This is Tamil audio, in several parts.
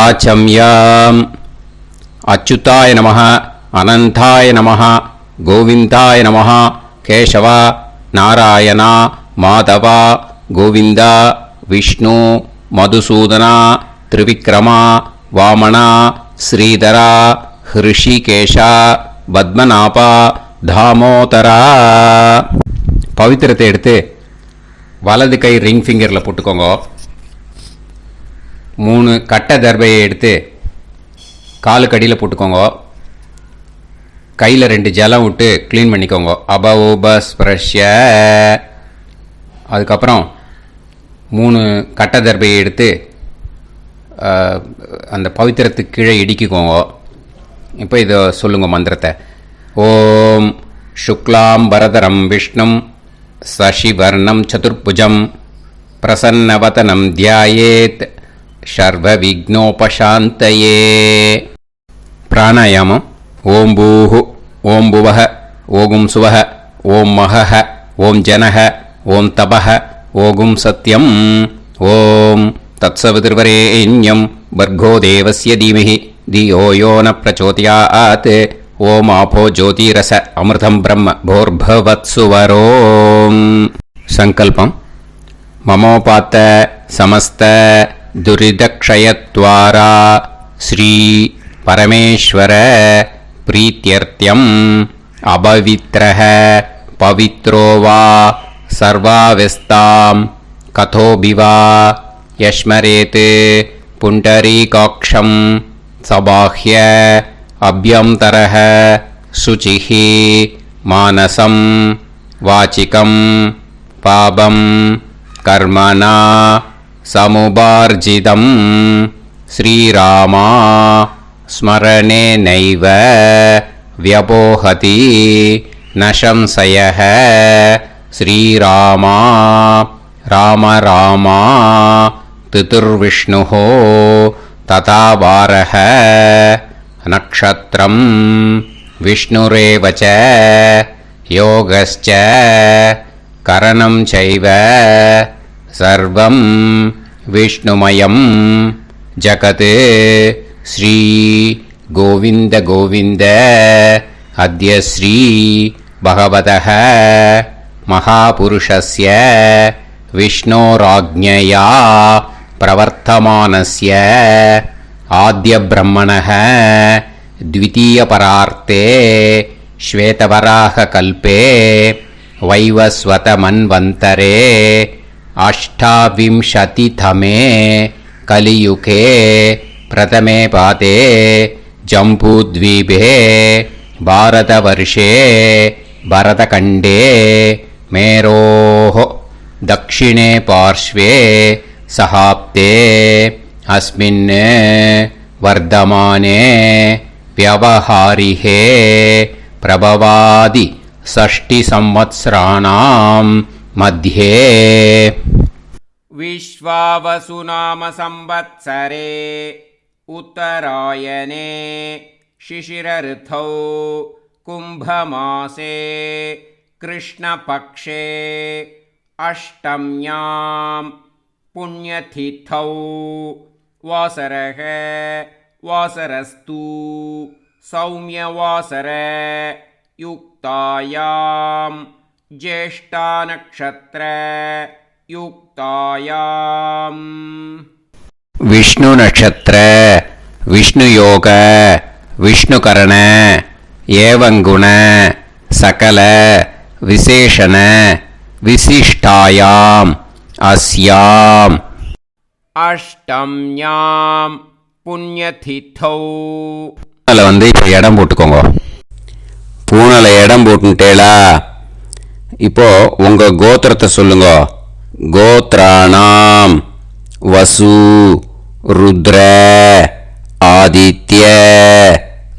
ஆச்சம்யாம். அச்சுதாய நமः, அனந்தாய நமः, கோவிந்தாய நமः, கேசவா, நாராயணா, மாதவா, கோவிந்தா, விஷ்ணு, மதுசூதனா, திரிவிக்ரமா, வாமனா, ஸ்ரீதரா, ஹிருஷிகேஷா, பத்மநாபா, தாமோதரா. பவித்திரத்தை எடுத்து வலது கை ரிங் ஃபிங்கரில் போட்டுக்கோங்க. 3 கட்டை தர்பையை எடுத்து காலுக்கடியில் போட்டுக்கோங்க. கையில் 2 ஜலம் விட்டு க்ளீன் பண்ணிக்கோங்க. அபஓபஸ்பிரஷ்ய. அதுக்கப்புறம் 3 கட்டை தர்பையை எடுத்து அந்த பவித்திரத்துக்கு கீழே இடிக்கிக்கோங்க. இப்போ இதை சொல்லுங்க மந்திரத்தை. ஓம் சுக்லாம் வரதரம் விஷ்ணும் சசிவர்ணம் சதுர்புஜம் பிரசன்னவதனம் தியாயேத் சர்வ விக்னோபசாந்தயே. பிராணாயாமம். ஓம் பூஹு, ஓம் புவஹ, ஓகும் சுவஹ, ஓம் மஹஹ, ஓம் ஜனஹ, ஓம் தபஹ, ஓகும் சத்யம். ஓம் தத்சவிதுர்வரேண்யம் பர்கோ தேவஸ்ய தீமஹி தியோ யோ ந பிரச்சோதயாத். ஓம் ஆபோ ஜோதிரச அமிர்தம் பிரம்ம போர்பவத்சுவரோம். சங்கல்பம். மமோபாத்த சமஸ்த துரிதக்ஷயத்வாரா ஸ்ரீ பரமேஸ்வர பிரீத்யர்த்தியம் அபவித்ரஹ பவித்ரோ வா சர்வாவஸ்தாம் கதோபிவா யஸ்மரேத் புண்டரீகாக்ஷம் சபாஹ்ய அப்யந்தரஹ சுசிஹி மானசம் வாசிகம் பாபம் கர்மணா சமுபார்ஜிதம் ஸ்ரீராமா ஸ்மரணேனைவ வ்யபோஹதி நசம்சயஹ. ஸ்ரீராமா ராம ராமா திதிர்விஷ்ணுஹோ ததா வாரஹ. நக்ஷத்ரம் விஷ்ணுரேவச யோகஸ்ச கரணம் சைவ சர்வம் விஷ்ணுமயம் ஜகத். ஸ்ரீ கோவிந்த கோவிந்த அத்ய ஸ்ரீ பகவதः மகாபுருஷஸ்ய விஷ்ணோராஜ்ஞயா பிரவர்த்தமானஸ்ய ஆத்ய பிரம்மணः த்விதீயபரார்த்தே ஸ்வேதவராக கல்பே வைவஸ்வத மன்வந்தரே அஷ்டாவிம்சதிதமே கலியுகே பிரதமே பாதே ஜம்பூத்வீபே பாரதவர்ஷே பரதகண்டே மேரோः தக்ஷிணே பார்ஷ்வே சஹாப்தே அஸ்மின் வர்தமானே व्यवहारिहे प्रभवादि षष्टि संवत्सराणां मध्ये. विश्वावसुनाम संवत्सरे उत्तरायणे शिशिरऋतौ कुम्भमासे कृष्णपक्षे अष्टम्यां पुण्यतिथौ वासरः वासरस्तु सौम्यवासर युक्तायां ज्येष्ठानक्षत्र युक्तायां. विष्णु नक्षत्र विष्णु योग विष्णुकरण एवं गुण सकल विशेषण विशिष्टायाम् अस्याम् अष्टम्यां புண்ணியதிதௌ. அதில் இப்போ இடம் போட்டுக்கோங்க. பூனலை இடம் போட்டுட்டேளா? இப்போ உங்கள் கோத்திரத்தை சொல்லுங்க. கோத்ராணாம் வசு ருத்ர ஆதித்ய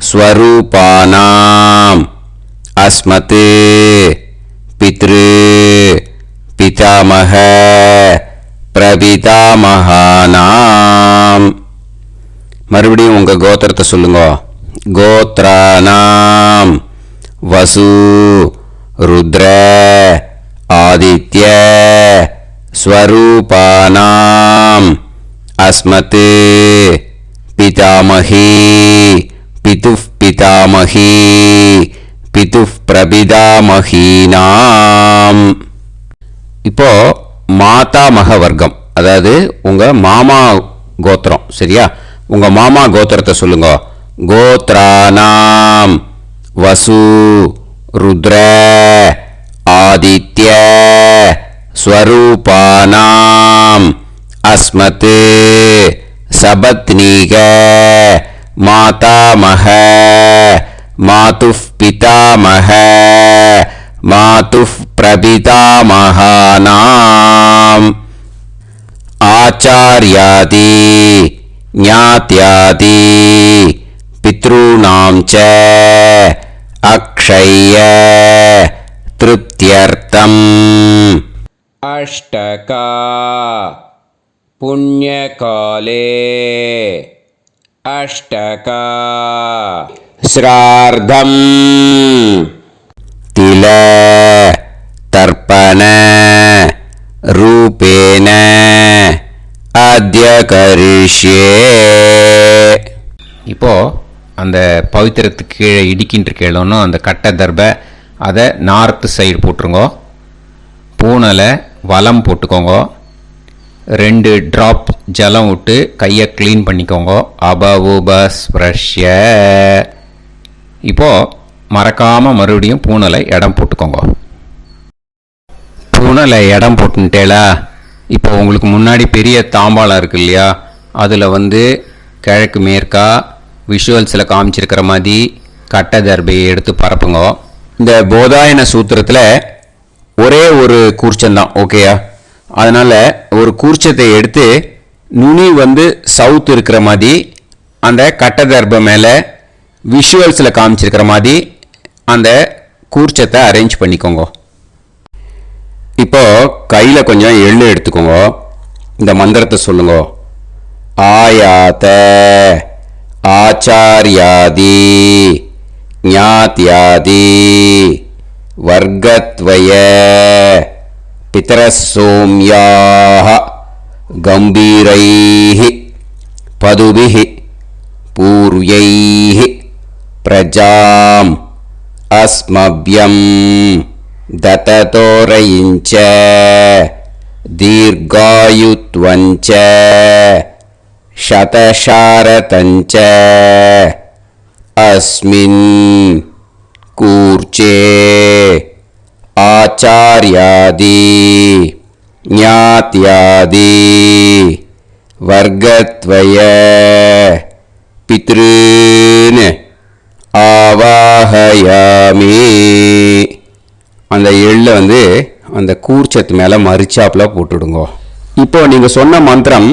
ஸ்வரூபானாம் அஸ்மத் பித்ரு பிதாமக பிரபிதாமகானாம். மறுபடியும் உங்கள் கோத்திரத்தை சொல்லுங்க. கோத்ராணாம் வசு ருத்ர ஆதித்ய ஸ்வரூபானாம் அஸ்மத் பிதாமகி பிதுஃப் பிதாமகி பிதுஃப் பிரபிதாமகீனாம். இப்போ மாதாமக வர்க்கம், அதாவது உங்க மாமா கோத்திரம். சரியா? உங்க மாமா கோத்திரத்தை சொல்லுங்க. கோத்ரானாம் வசு ருத்ர ஆதித்ய ஸ்வரூபானாம் அஸ்மத் சபத்னீக மாதாமக மாதுஃப் பிதாமக மாதுஃப் பிரபிதாமகானாம் ஆச்சார்யாதி ஞாத்யாதி பித்ருணாம் ச அக்ஷய திருப்தியர்த்தம். அஷ்டகா புண்ணியகாலே அஷ்டகா ஸ்ரார்த்தம் தில தர்ப்பண ரூபேன அத்ய கரிஷ்யே. இப்போ அந்த பவித்திரத்துக்கு கீழே இடிக்கின்ற கீழோன்னு அந்த கட்டை தர்பை அதை நார்த்து சைடு போட்டுருங்கோ. பூனலை வலம் போட்டுக்கோங்க. 2 ட்ராப் ஜலம் விட்டு கையை க்ளீன் பண்ணிக்கோங்க. அபவுபஸ்ப்ரஷ்ய. இப்போது மறக்காமல் மறுபடியும் பூனலை இடம் போட்டுக்கோங்க. பூனலை இடம் போட்டுட்டேலா? இப்போ உங்களுக்கு முன்னாடி பெரிய தாம்பாளம் இருக்கு இல்லையா, அதில் கிழக்கு மேற்கா விஷுவல்ஸில் காமிச்சிருக்கிற மாதிரி கட்டை தர்பையை எடுத்து பரப்புங்க. இந்த போதாயன சூத்திரத்தில் ஒரே ஒரு கூர்ச்சந்தான், ஓகேயா? அதனால் ஒரு கூர்ச்சத்தை எடுத்து நுனி சவுத் இருக்கிற மாதிரி அந்த கட்டை தர்பை மேலே விஷுவல்ஸில் காமிச்சிருக்கிற மாதிரி அந்த கூர்ச்சத்தை அரேஞ்ச் பண்ணிக்கோங்க. இப்போ கையில் கொஞ்சம் எள்ளு எடுத்துக்கோங்க. இந்த மந்திரத்தை சொல்லுங்க. ஆயாத ஆச்சாரியாதி ஞாத்யாதி வர்க்கத்வய பிதரசோம்யாஹ கம்பீரைஹ பதுபிஹ பூர்வைஹ பிரஜாம் அஸ்மப்யம் தததோரயிஞ்ச தீர்காயுத்வஞ்ச சதசாரதஞ்ச அஸ்மின் கூர்ச்சே ஆச்சார்யாதி ஞாத்யாதி வர்க்கத்வய பித்ருன் ஆவாஹயாமி. அந்த எள்ளை அந்த கூர்ச்சத்து மேலே மரிச்சாப்பில் போட்டுடுங்க. இப்போ நீங்கள் சொன்ன மந்திரம்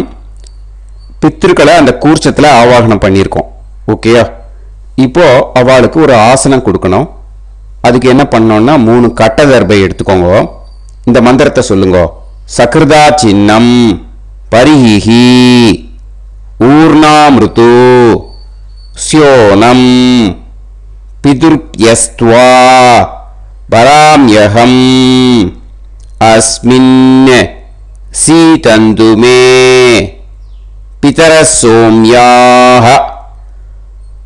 பித்ருக்களை அந்த கூர்ச்சத்தில் ஆவாகனம் பண்ணியிருக்கோம், ஓகேயா? இப்போ அவளுக்கு ஒரு ஆசனம் கொடுக்கணும். அதுக்கு என்ன பண்ணோம்னா 3 கட்டை தர்பை எடுத்துக்கோங்க. இந்த மந்திரத்தை சொல்லுங்க. சக்ருதா சின்னம் பரிஹி ஊர்ணாமிருத்து ஸ்யோனம் பிதுர்யஸ்த்வா பராம்யகம் அஸ்மின் சீதந்துமே பிதரசோம்யாஹ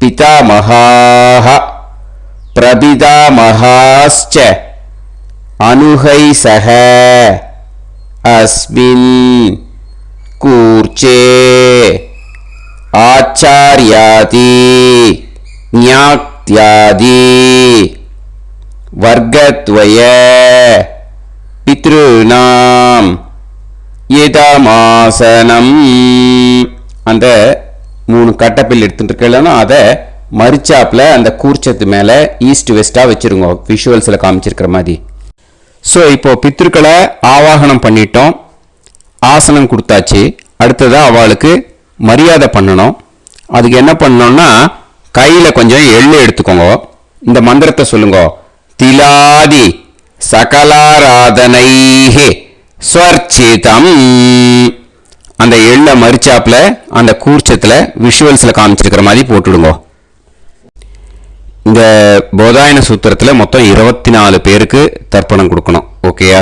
பிதாமகாஹ பிரபிதாமகாஸ்ச அனுகைசஹ அஸ்மின் கூர்ச்சே ஆச்சார்யாதி ஞாத்யாதி வர்க்கத்வய பித்ருநாம் இதமாசனம். அந்த 3 கட்டப்பில் எடுத்துட்டு இருக்கலன்னா அதை மரிச்சாப்பில் அந்த கூர்ச்சத்து மேலே ஈஸ்ட் வெஸ்ட்டாக வச்சுருங்க, விஷுவல்ஸில் காமிச்சிருக்கிற மாதிரி. ஸோ இப்போ பித்ருக்களை ஆவாகனம் பண்ணிட்டோம், ஆசனம் கொடுத்தாச்சு. அடுத்ததாக அவளுக்கு மரியாதை பண்ணணும். அதுக்கு என்ன பண்ணணும்னா கையில் கொஞ்சம் எள்ளு எடுத்துக்கோங்க. இந்த மந்திரத்தை சொல்லுங்க. திலாதி சகலாராதனைஹே ஸ்வர்ச்சிதம். அந்த எள்ளை மரிச்சாப்புல அந்த கூர்ச்சத்தில் விஷுவல்ஸில் காமிச்சிருக்கிற மாதிரி போட்டுடுங்க. இந்த போதாயன சூத்திரத்தில் மொத்தம் 24 பேருக்கு தர்ப்பணம் கொடுக்கணும், ஓகேயா?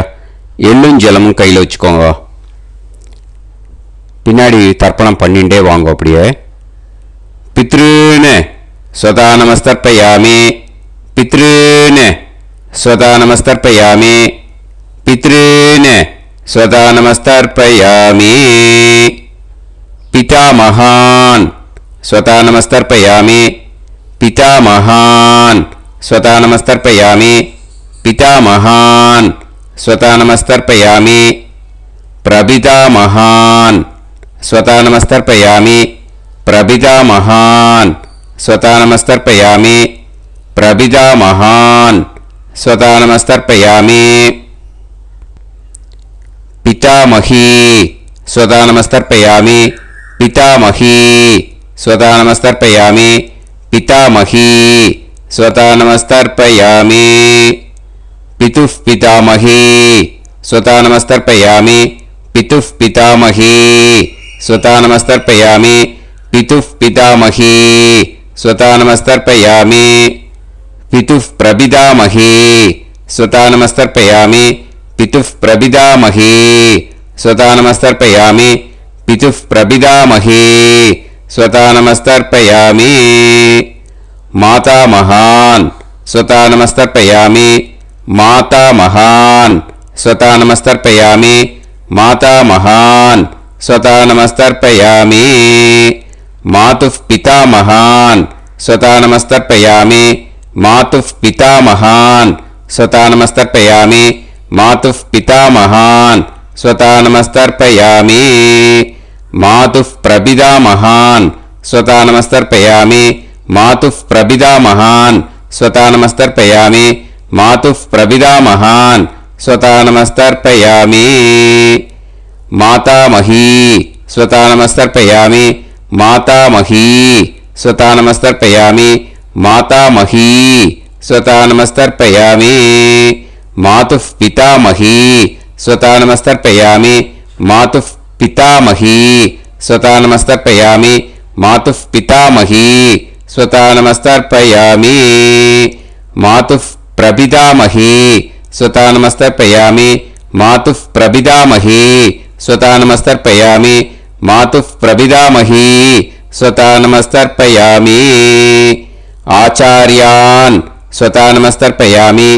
எள்ளும் ஜலமும் கையில் வச்சுக்கோங்க. பின்னாடி தர்ப்பணம் பண்ணிகிட்டே வாங்க. அப்படியே पितॄन् स्वधा नमस्तर्पयामि पितॄन् स्वधा नमस्तर्पयामि पितॄन् स्वधा नमस्तर्पयामि पितामहान् स्वधा नमस्तर्पयामि पितामहान् स्वधा नमस्तर्पयामि पितामहान् स्वधा नमस्तर्पयामि प्रपितामहान् स्वधा नमस्तर्पयामि प्रपितामहान् स्वधा नमस्तर्पयामि प्रपितामहान् स्वधा नमस्तर्पयामि पितामही स्वधा नमस्तर्पयामि पितामही स्वधा नमस्तर्पयामि पितामही स्वधा नमस्तर्पयामि पितुः पितामही स्वधा नमस्तर्पयामि पितुः पितामही स्वधा नमस्तर्पयामि पितुः पितामही स्वधा नमस्तर्पयामि पितुः प्रपितामही स्वधा नमस्तर्पयामि पितुः प्रपितामही स्वधा नमस्तर्पयामि पितुः प्रपितामही स्वधा नमस्तर्पयामि मातामहान् स्वधा नमस्तर्पयामि मातामहान् स्वधा नमस्तर्पयामि मातामहान् स्वधा नमस्तर्पयामि मातुः पितामहान् स्वधा नमस्तर्पयामि मातुः पितामहान् स्वधा नमस्तर्पयामि मातुः पितामहान् स्वधा नमस्तर्पयामि मातुः प्रपितामहान् स्वधा नमस्तर्पयामि मातुः प्रपितामहान् स्वधा नमस्तर्पयामि मातुः प्रपितामहान् स्वधा नमस्तर्पयामि मातामही स्वधा नमस्तर्पयामि मातामही स्वधा नमस्तर्पयामि मातामही स्वधा नमस्तर्पयामि मातुः पितामही स्वधा नमस्तर्पयामि मातुः पितामही स्वधा नमस्तर्पयामि मातुः पितामही स्वधा नमस्तर्पयामि मातुः प्रपितामही स्वधा नमस्तर्पयामि मातुः प्रपितामही स्वधा नमस्तर्पयामि मातुः प्रपितामही स्वधा नमस्तर्पयामि आचार्यान् स्वधा नमस्तर्पयामि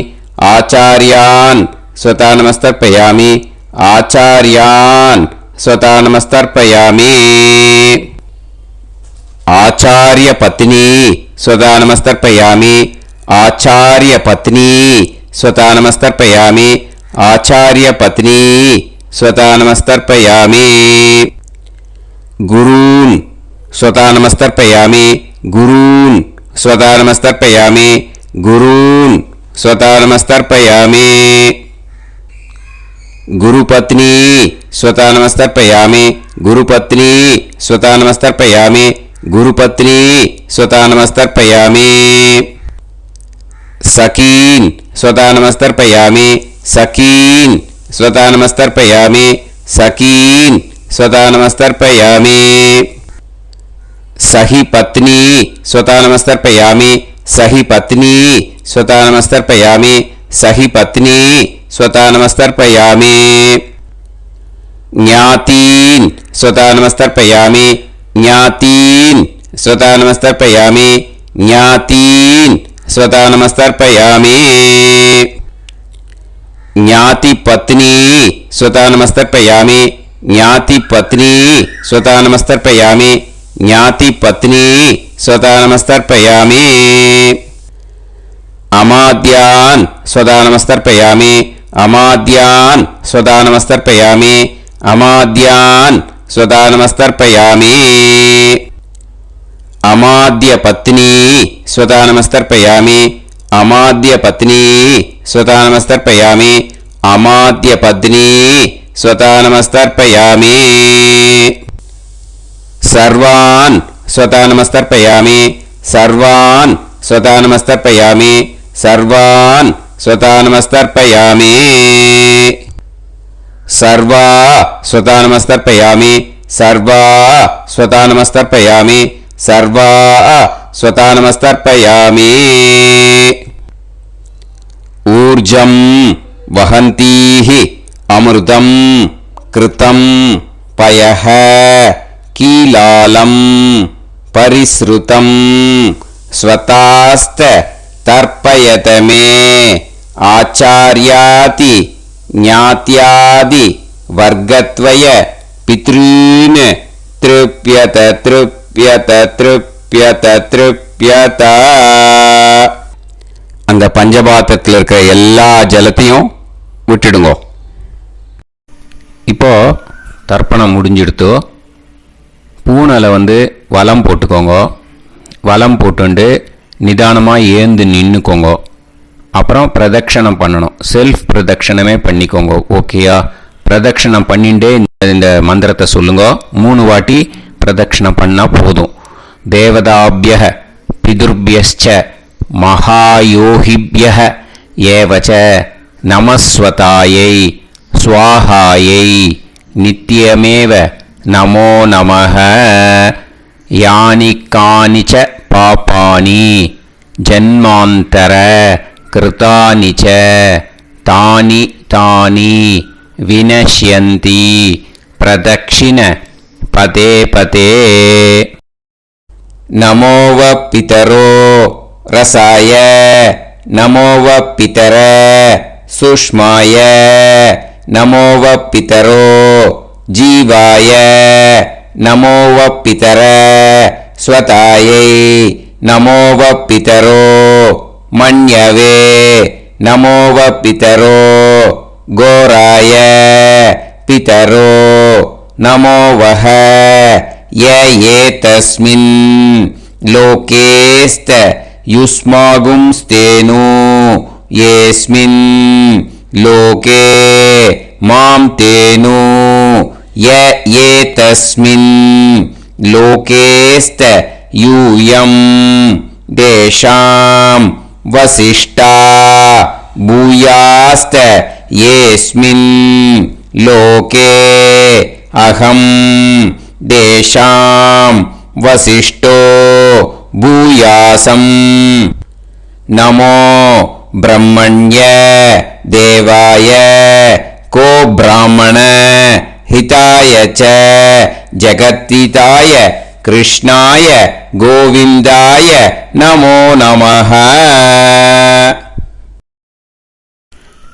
आचार्यान् स्वधा नमस्तर्पयामि आचार्यान् स्वधा नमस्तर्पयामि आचार्यपत्नी स्वधा नमस्तर्पयामि आचार्यपत्नी स्वधा नमस्तर्पयामि आचार्यपत्नी स्वधा नमस्तर्पयामि गुरून् स्वधा नमस्तर्पयामि गुरून् स्वधा नमस्तर्पयामि गुरून् स्वधा नमस्तर्पयामि गुरुपत्नी स्वधा नमस्तर्पयामि गुरुपत्नी स्वधा नमस्तर्पयामि गुरुपत्नी स्वधा नमस्तर्पयामि सखीन् स्वधा नमस्तर्पयामि सखीन् स्वधा नमस्तर्पयामि सखीन् स्वधा नमस्तर्पयामि सही पत्नी स्वधा नमस्तर्पयामि सही पत्नी स्वधा नमस्तर्पयामि सही पत्नी स्वधा नमस्तर्पयामि ज्ञातीन् स्वधा नमस्तर्पयामि ज्ञातीन् स्वधा नमस्तर्पयामि ज्ञातीन् स्वधा नमस्तर्पयामि ज्ञातिपत्नी स्वधा नमस्तर्पयामि ज्ञातिपत्नी स्वधा नमस्तर्पयामि ज्ञातिपत्नी स्वधा नमस्तर्पयामि अमाद्यान् स्वधा नमस्तर्पयामि अमाद्यान् स्वधा नमस्तर्पयामि अमाद्यान् स्वधा नमस्तर्पयामि अमाद्यपत्नी स्वधा नमस्तर्पयामि अमाद्यपत्नी स्वधा नमस्तर्पयामि अमाद्यपत्नी स्वधा नमस्तर्पयामि सर्वान् स्वधा नमस्तर्पयामि सर्वान् स्वधा नमस्तर्पयामि सर्वान् स्वधा नमस्तर्पयामि सर्वा स्वधा नमस्तर्पयामि सर्वा स्वधा नमस्तर्पयामि सर्वा स्वधा नमस्तर्पयामि ऊर्जं वहन्तीः अमृतं कृतं पयः कीलालं பரிஸ்ருதம் ஸ்வதாஸ்த தர்ப்பயத மே ஆச்சார்யாதி ஞாத்யாதி வர்க்கத்வய பித்ருன் த்ருப்யத த்ருப்யத த்ருப்யத த்ருப்யத. அந்த பஞ்சபாத்திரத்தில் இருக்கிற எல்லா ஜலத்தையும் விட்டுடுங்கோ. இப்போ தர்ப்பணம் முடிஞ்சிடுத்து. பூனலை வலம் போட்டுக்கோங்க. வலம் போட்டுண்டு நிதானமாக ஏந்து நின்றுக்கோங்க. அப்புறம் பிரதட்சணம் பண்ணணும். செல்ஃப் பிரதட்சணமே பண்ணிக்கோங்க. ஓகேயா? பிரதட்சணம் பண்ணிண்டே இந்த மந்திரத்தை சொல்லுங்க. 3 வாட்டி பிரதட்சணம் பண்ணால் போதும். தேவதாபிய பிதுர்பியஸ்ச மகாயோகிபிய ஏவச்ச நமஸ்வதாயை ஸ்வாஹாயை நித்யமேவ நமோ நமஹ. யானி கானிச்ச பாபானி ஜன்மாந்தர கிருதானிச்ச தானி தானி வினஷ்யந்தி பிரதக்ஷிண பதே பதே. நமோவ பிதரோ ரசாய நமோவ பிதர சுஷ்மாய நமோவ பிதரோ ஜீவாய நமோவ பிதர ஸ்வதாயை நமோவ பிதரோ மன்யவே நமோவ பிதரோ கோராய பிதரோ நமோவஹ ய ஏதஸ்மின் லோகேஸ்த யுஸ்மாகும்ஸ்தேனு ஏஸ்மின் லோகே மாம் தேனு ய ஏதஸ்மின் லோகேஸ்த யூயம் தேஷாம் வசிஷ்டா பூயாஸ்த ஏஸ்மின் லோகே அகம் தேஷாம் வசிஷ்டோ பூயாசம். நமோ பிரம்மண்ய தேவாய கோ பிராமண ஹிதாய ச ஜகத்ஹிதாய கிருஷ்ணாய கோவிந்தாய நமோ நமஹ.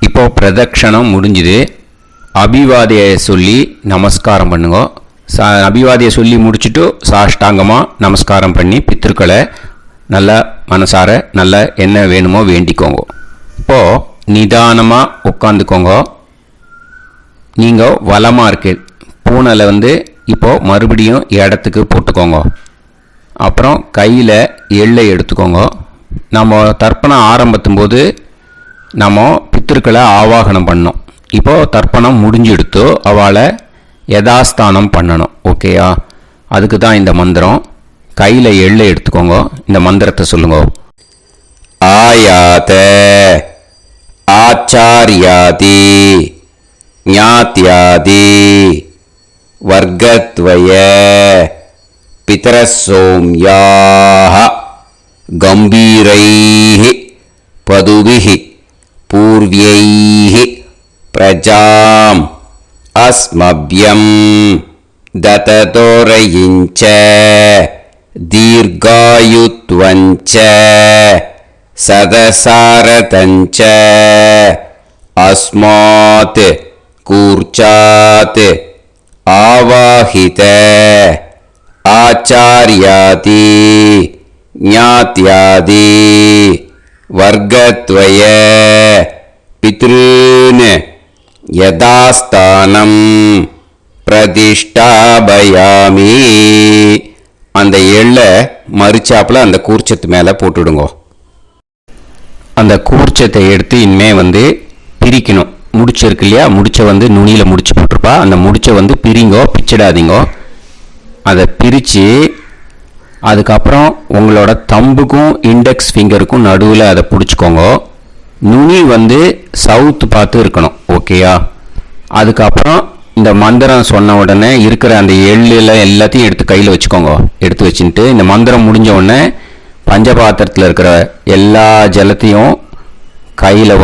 இப்போ பிரதட்சணம் முடிஞ்சுது. அபிவாதியை சொல்லி நமஸ்காரம் பண்ணுங்க. அபிவாதியை சொல்லி முடிச்சுட்டு சாஷ்டாங்கமாக நமஸ்காரம் பண்ணி பித்திருக்களை நல்லா மனசார நல்லா என்ன வேணுமோ வேண்டிக்கோங்க. இப்போது நிதானமாக உட்காந்துக்கோங்க. நீங்கள் வலமாக இருக்கு பூனலை இப்போது மறுபடியும் இடத்துக்கு போட்டுக்கோங்க. அப்புறம் கையில் எள்ளை எடுத்துக்கோங்க. நம்ம தர்ப்பணம் ஆரம்பித்தும் போது நம்ம பித்திருக்களை ஆவாகனம் பண்ணோம். இப்போது தர்ப்பணம் முடிஞ்செடுத்து அவளை யதாஸ்தானம் பண்ணணும். ஓகேயா? அதுக்கு தான் இந்த மந்திரம். கையில் எள்ளை எடுத்துக்கோங்க. இந்த மந்திரத்தை சொல்லுங்க. ஆயாத ஆச்சாரியாதி ஞாத்யாதி வர்க்கத்வய பிதரசோம்யாஹ கம்பீரைஹி பதுபிஹி பூர்வ்யைஹி பிரஜாம் அஸ்மப்யம் தததோரயிஞ்ச தீர்காயுத்வஞ்ச சதசாரதஞ்ச அஸ்மாத் கூர்ச்சாத் ஆவாஹித ஆச்சார்யாதி ஞாத்யாதி வர்க்கத்வய பித்ருன் யதாஸ்தானம் பிரதிஷ்டாபயாமி. அந்த எள்ளை மறிச்சாப்புல அந்த கூர்ச்சத்து மேலே போட்டுடுங்க. அந்த கூர்ச்சத்தை எடுத்து இனிமே பிரிக்கணும். முடிச்சு இருக்கு இல்லையா? முடிச்சை நுனியில் முடிச்சு போட்டிருப்பா. அந்த முடிச்சை பிரிங்கோ, பிச்சிடாதீங்கோ. அதை பிரித்து அதுக்கப்புறம் உங்களோட தம்புக்கும் இண்டெக்ஸ் ஃபிங்கருக்கும் நடுவில் அதை பிடிச்சிக்கோங்க. நுனி சவுத்து பார்த்து இருக்கணும். ஓகேயா? அதுக்கப்புறம் இந்த மந்திரம் சொன்ன உடனே இருக்கிற அந்த எள்ளில் எல்லாத்தையும் எடுத்து கையில் வச்சுக்கோங்க. எடுத்து வச்சுட்டு இந்த மந்திரம் முடிஞ்ச உடனே பஞ்சபாத்திரத்தில் இருக்கிற எல்லா ஜலத்தையும்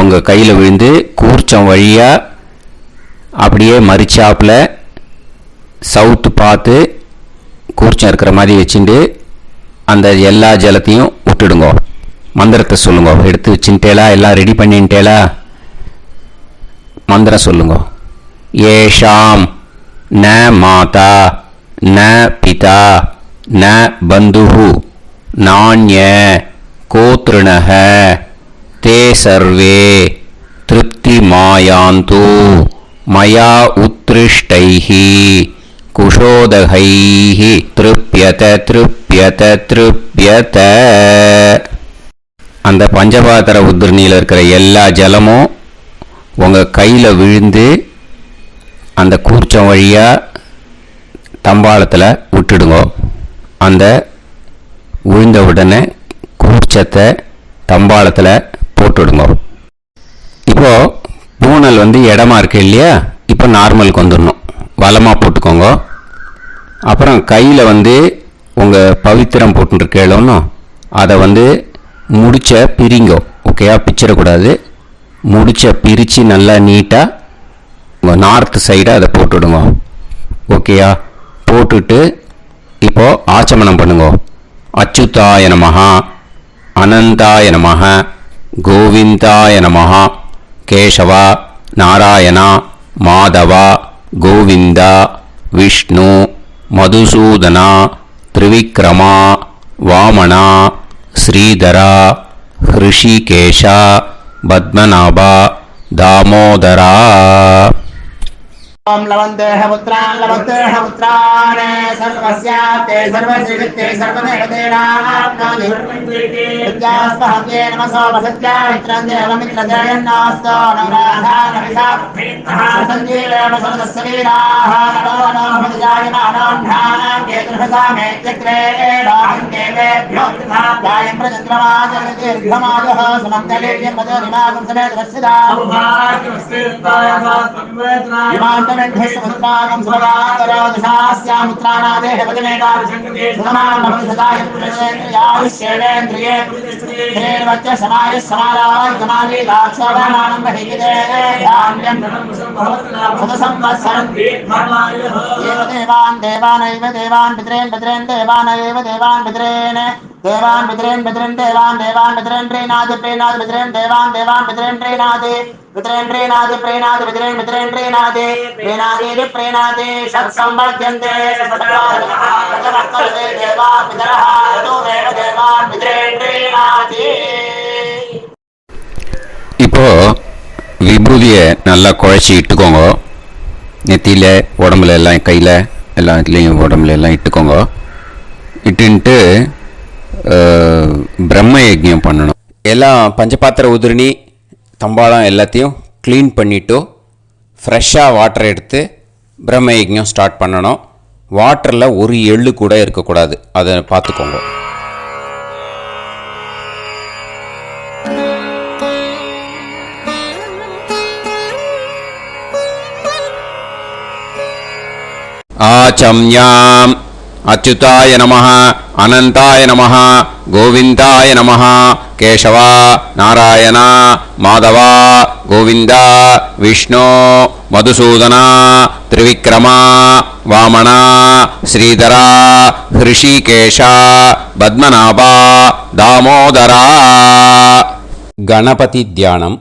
உங்கள் கையில் விழுந்து கூர்ச்சம் வழியாக அப்படியே மறிச்சாப்பில் சவுத்து பார்த்து கூர்ச்சம் இருக்கிற மாதிரி வச்சுட்டு அந்த எல்லா ஜலத்தையும் விட்டுடுங்க. மந்திரத்தை சொல்லுங்க. எடுத்து வச்சுட்டேலா? எல்லாம் ரெடி பண்ணிட்டேலா? மந்திரம் சொல்லுங்க. ஏஷாம் ந மாதா ந பிதா ந பந்துஹு நாண்ய கோத்ருணஹ தே சர்வே திருப்திமாயாந்து மயா உத்ருஷ்டைஹி குஷோதகைஹி திருப்யத திருப்யத திருப்யத. அந்த பஞ்சபாத்திர உதிரணியில் இருக்கிற எல்லா ஜலமும் உங்கள் கையில் விழுந்து அந்த கூர்ச்சம் வழியாக தம்பாளத்தில் விட்டுடுங்க. அந்த விழுந்த உடனே கூர்ச்சத்தை தம்பாளத்தில் போட்டுடுங்க. இப்போது பூனல் இடமா இருக்கு இல்லையா? இப்போ நார்மலுக்கு வந்துடணும். வலமாக போட்டுக்கோங்க. அப்புறம் கையில் உங்கள் பவித்திரம் போட்டுருக்கேளோன்னு அதை முடிச்ச பிரிங்கோ. ஓகேயா? பிச்சிடக்கூடாது. முடிச்ச பிரித்து நல்லா நீட்டாக நார்த் சைடை அதை போட்டுவிடுங்க. ஓகேயா? போட்டுட்டு இப்போது ஆச்சமனம் பண்ணுங்க. அச்சுதாய நமஹ அனந்தாய நமஹ கோவிந்தாய நமஹ கேசவா நாராயணா மாதவா கோவிந்தா விஷ்ணு மதுசூதனா திரிவிக்ரமா வாமனா ஸ்ரீதரா ஹிருஷிகேஷா பத்மநாபா தாமோதரா. ओम लवन्तेह पुत्रान् लवन्तेह पुत्रान् सर्वस्याते सर्वश्रीवित्ते सर्वदेवतेनाप्नोति विद्यास्पहते नमसो वसत्या मित्रं देवमित्रजयन्नास्तो नवराधानविषा सञ्जीवेम सर्वस्वीराः नमो नमः जायमानां केतुर्भसामे चक्रे देवेभ्यो गायं प्रचक्रमाजगदीर्घमाजः समङ्गलेयं पदोनिमागं समेत वत्सदा समुद्रागं सुभगातरादशास्यामुत्रानादेह वदनेकाभिषङ्गते समानमभिसदाय पुरुषेन्द्रियाविश्येन्द्रिये धेर्वच्च समाय समाराय समाली दाक्षावानानं महिगिते धान्यं सदसंवत्सरं देवान् देवानैव देवान् पितॄन् पितॄन् देवानैव देवान् पितॄन् देवान् पितॄन् पितॄन् देवान् देवान् पितॄन् प्रीणाति प्रीणाति पितॄन् देवान् देवान् पितॄन् प्रीणाति पितॄन् प्रीणाति प्रीणाति पितॄन् पितॄन् प्रीणाति प्रीणाति प्रीणाति षट्संवर्ध्यन्ते षट्काले देवा पितरः ततोमेव देवान् पितॄन् प्रीणाति. இப்போ விபூதியை நல்லா குழச்சி இட்டுக்கோங்க. நெத்தியில் உடம்புல எல்லாம் கையில் எல்லா இதுலேயும் உடம்புல எல்லாம் இட்டுக்கோங்க. இட்டுன்ட்டு பிரம்ம யஜ்ஞம் பண்ணணும். எல்லாம் பஞ்சபாத்திர உதிரணி தம்பாளம் எல்லாத்தையும் க்ளீன் பண்ணிவிட்டு ஃப்ரெஷ்ஷாக வாட்டர் எடுத்து பிரம்ம யஜ்ஞம் ஸ்டார்ட் பண்ணணும். வாட்டரில் ஒரு எள்ளு கூட இருக்கக்கூடாது. அதை பார்த்துக்கோங்க. ஆச்சம்யாம் அச்சுதாய நமஹ அனந்தாய நமஹ கோவிந்தாய நமஹ கேசவா நாராயணா மாதவா கோவிந்தா விஷ்ணு மதுசூதனா திரிவிக்ரமா வாமனா ஸ்ரீதரா ஹிருஷிகேஷா பத்மநாபா தாமோதரா. கணபதி தியானம்.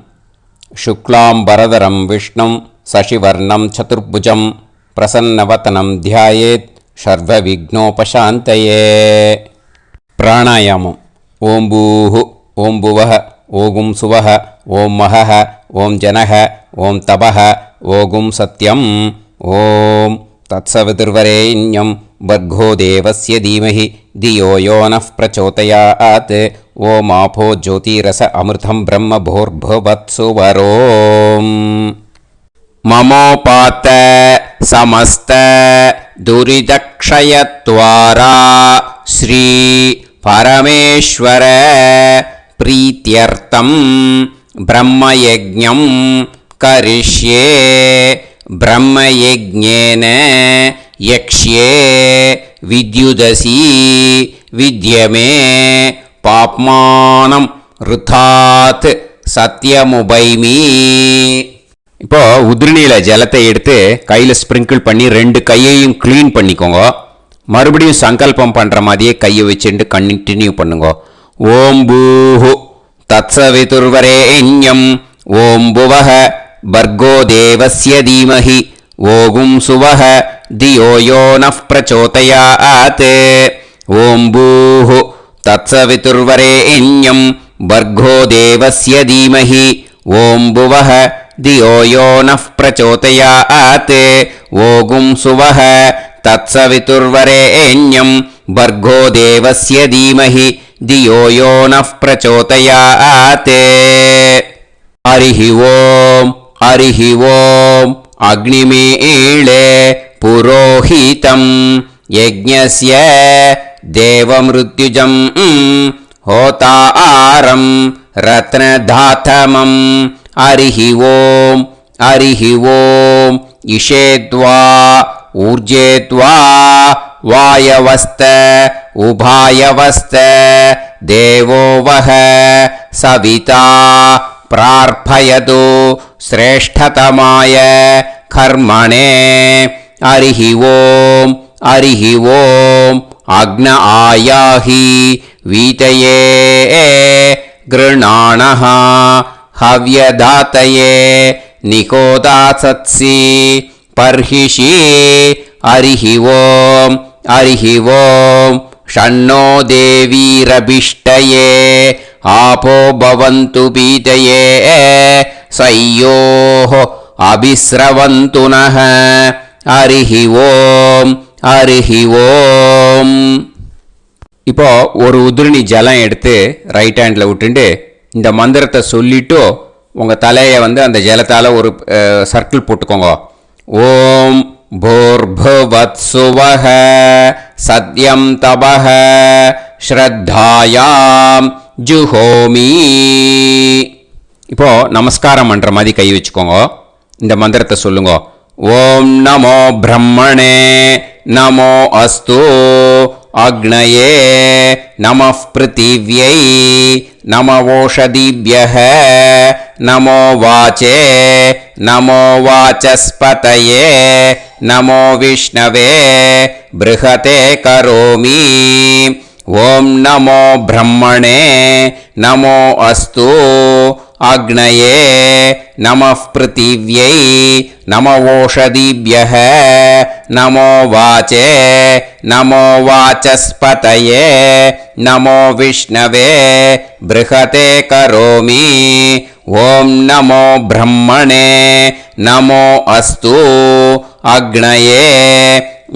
சுக்லாம்பரதரம் விஷ்ணும் சசிவர்ணம் சதுர்புஜம் பிரசன்னவதனம் தியாயேத் சர்வவிக்னோபசாந்தயே. பிராணாயாமம். ஓம் பூஹு ஓம் புவஹ ஓகும் சுவஹ ஓம் மஹஹ ஓம் ஜனஹ ஓம் தபஹ ஓகும் சத்யம். ஓம் தத்சவிதுர்வரேண்யம் வர்கோ தேவஸ்ய தீமஹி தியோ யோ நः பிரச்சோதயாத். ஓம் ஆபோ ஜோதிரஸ அமிர்தம் பிரம்ம பூர்புவத்சு வரோம். மமோபாத்த சமஸ்த துரிதக்ஷயத்வாரா ஸ்ரீ பரமேஸ்வர பிரீத்யர்த்தம் பிரம்மயஜ்ஞம் கரிஷ்யே. பிரம்மயஜ்ஞேன யக்ஷ்யே வித்யுதசி வித்யமே பாப்மானம் ருதாத் சத்யமுபைமி. இப்போது உதிரணியில் ஜலத்தை எடுத்து கையில் ஸ்ப்ரிங்கிள் பண்ணி 2 கையையும் க்ளீன் பண்ணிக்கோங்க. மறுபடியும் சங்கல்பம் பண்ணுற மாதிரியே கையை வச்சுட்டு கண்டினியூ பண்ணுங்க. ஓம் பூஹு தத்சவிதுர்வரேண்யம் ஓம் புவஹ பர்கோ தேவஸ்ய தீமஹி ஓகும் சுவஹ தியோ யோ நஃப் பிரச்சோதயாத். ஓம் பூஹு தத்சவிதுர்வரேண்யம் பர்கோ தேவஸ்ய தீமஹி ஓம் புவஹ தியோ யோ நஃப் பிரச்சோதயாத். ஓகும் சுவஹ தத்சவிதுர்வரேண்யம் பர்கோ தேவஸ்ய தீமஹி தியோ யோ நஃப் பிரச்சோதயாத். ஹரிஹி ஓம் ஹரிஹி ஓம் அக்னிமீளே புரோஹிதம் யஜ்ஞஸ்ய தேவமிருத்யுஜம் ஹோதாரம் ரத்னதாதமம். ஹரிஹி ஓம் ஹரிஹி ஓம் இஷேத்வா ஊர்ஜேத்வா வாயவஸ்த உபாயவஸ்த தேவோ வஹ சவிதா பிரார்ப்பயது ஸ்ரேஷ்டதமாய கர்மணே. ஹரிஹி ஓம் ஹரிஹி ஓம் அக்ன ஆயாஹி வீதயே கிருணாணஹ ஹவ்யதாத்தயே நிகோதாசத்சி பர்ஹிஷி. ஹரிஹி ஓம் ஹரிஹி ஓம் ஷண்ணோ தேவீரபிஷ்டயே ஆபோ பவந்து பீதயே சய்யோஹ அபிஸ்ரவந்து நஹ. ஹரிஹி ஓம் ஹரிஹி ஓம். இப்போ ஒரு உதிரணி ஜலம் எடுத்து ரைட் ஹேண்டில் விட்டுண்டு இந்த மந்திரத்தை சொல்லிட்டு உங்கள் தலையை அந்த ஜலத்தால் ஒரு சர்க்கிள் போட்டுக்கோங்க. ஓம் பூர்புவத்சுவஹ சத்யம் தபஹ ஸ்ரத்தாயாம் ஜுஹோமி. இப்போ நமஸ்காரம் பண்ணுற மாதிரி கை வச்சுக்கோங்க. இந்த மந்திரத்தை சொல்லுங்க. ஓம் நமோ பிரம்மணே நமோ அஸ்து அக்னயே நமः பிருத்திவ்யை நமவோஷதிभ्यः நமோ வாச்சே நமோ வாசஸ்பதயே நமோ விஷ்ணவே ப்ருஹதே கரோமி. ஓம் நமோ பிரம்மணே நமோ அஸ்து அக்னயே நமः பிருத்திவ்யை நமவோஷதிभ्यः நமோ வாச்சே நமோ வாசஸ்பதயே நமோ விஷ்ணவே ப்ருஹதே கரோமி. ஓம் நமோ பிரம்மணே நமோ அஸ்து அக்னயே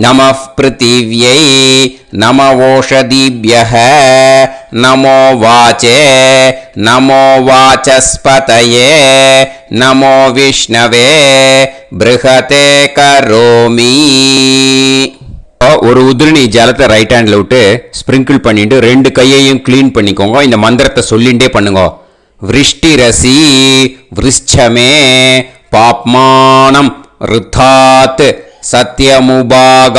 நமः பிருத்திவ்யை நமவோஷதிभ्यः நமோ வாச்சே நமோ வாசஸ்பதயே நமோ விஷ்ணவே ப்ருஹதே கரோமி. ஒரு உதிரணி ஜலத்தை ரைட் ஹேண்டில் விட்டு ஸ்ப்ரிங்கிள் பண்ணிட்டு ரெண்டு கையையும் க்ளீன் பண்ணிக்கோங்க. இந்த மந்திரத்தை சொல்லிகிட்டே பண்ணுங்க. விருஷ்டிரசி விருஷ்சமே பாப்மானம் ருத்தாத் சத்யமுபாகாம்.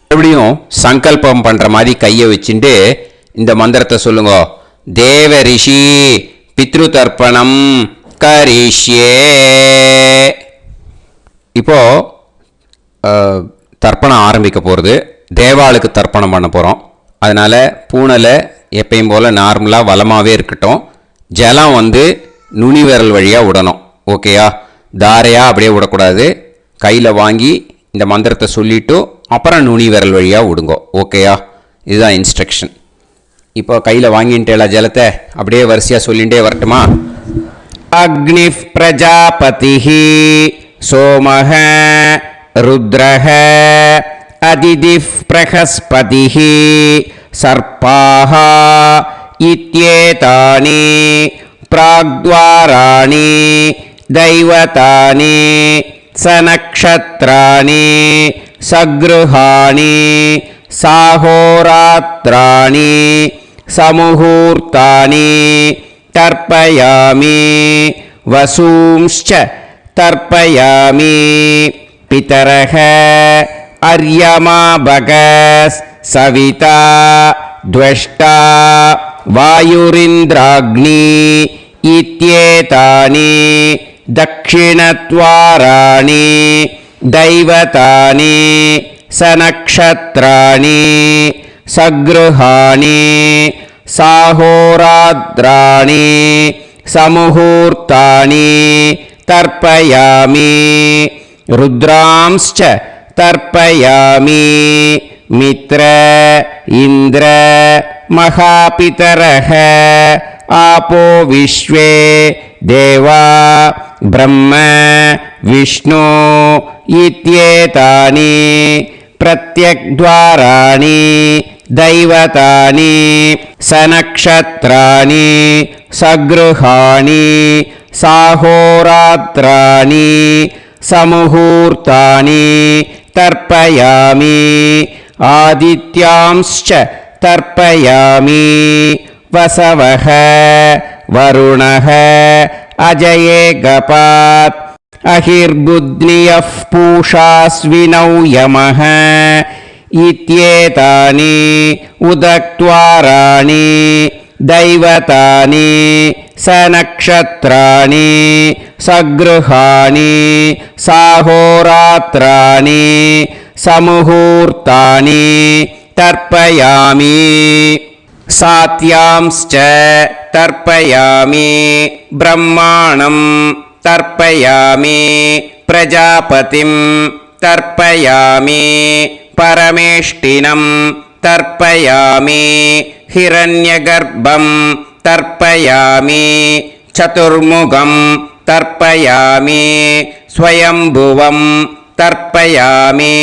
மறுபடியும் சங்கல்பம் பண்ணுற மாதிரி கையை வச்சுட்டு இந்த மந்திரத்தை சொல்லுங்க. தேவ ரிஷி பித்ரு தர்ப்பணம் கரிஷ்யே. இப்போ தர்ப்பணம் ஆரம்பிக்க போகிறது. தேவாளுக்கு தர்ப்பணம் பண்ண போகிறோம். அதனால் பூனலை எப்பயும் போல் நார்மலாக வளமாகவே இருக்கட்டும். ஜலம் நுனி விரல் வழியாக விடணும். ஓகேயா? தாரையாக அப்படியே விடக்கூடாது. கையில் வாங்கி இந்த மந்திரத்தை சொல்லிவிட்டு அப்புறம் நுனி விரல் வழியாக விடுங்கோ. ஓகேயா? இதுதான் இன்ஸ்ட்ரக்ஷன். இப்போ கையில் வாங்கிட்டேல ஜலத்தை அப்படியே வரிசையாக சொல்லிகிட்டே வரட்டுமா? அக்னி பிரஜாபதி சோமஹ ருத்ரஹ அதிதி பிரகஸ்பதி சர்பாஹ இத்யேதானி பிராக்த்வாராணி தைவதானி சநக்ஷத்ராணி சக்ருஹாணி சாஹோராத்ராணி சமுஹூர்த்தானி தர்ப்பயாமி வசூம்ச்ச தர்ப்பயாமி. பிதரஹ அர்யமா பகஸ் சவிதா த்வஷ்டா வாயுரிந்திராக்னி இத்யேதானி தக்ஷிணத்வாராணி தைவதானி सनक्षत्राणि सगृहाणि साहोरात्राणि समुहूर्तानि तर्पयामि रुद्रांश्च तर्पयामि मित्र इन्द्र महापितरः आपो विश्वे देवा ब्रह्म विष्णु इत्येतानि प्रत्यग्द्वाराणि दैवतानि सनक्षत्राणि सगृहाणि साहोरात्राणि समुहूर्तानि तर्पयामि आदित्यांश्च तर्पयामि वसवः वरुणः अजये गपात् अहिर्बुध्नियः पूषास्विनौ यमः इत्येतानि उदक्त्वाराणि दैवतानि सनक्षत्राणि सगृहाणि साहोरात्राणि समुहूर्तानि तर्पयामि सात्यांश्च तर्पयामि ब्रह्माणं तर्पयामि प्रजापतिं तर्पयामि परमेष्टिनं तर्पयामि हिरण्यगर्भं तर्पयामि चतुर्मुखं तर्पयामि स्वयंभुवं तर्पयामि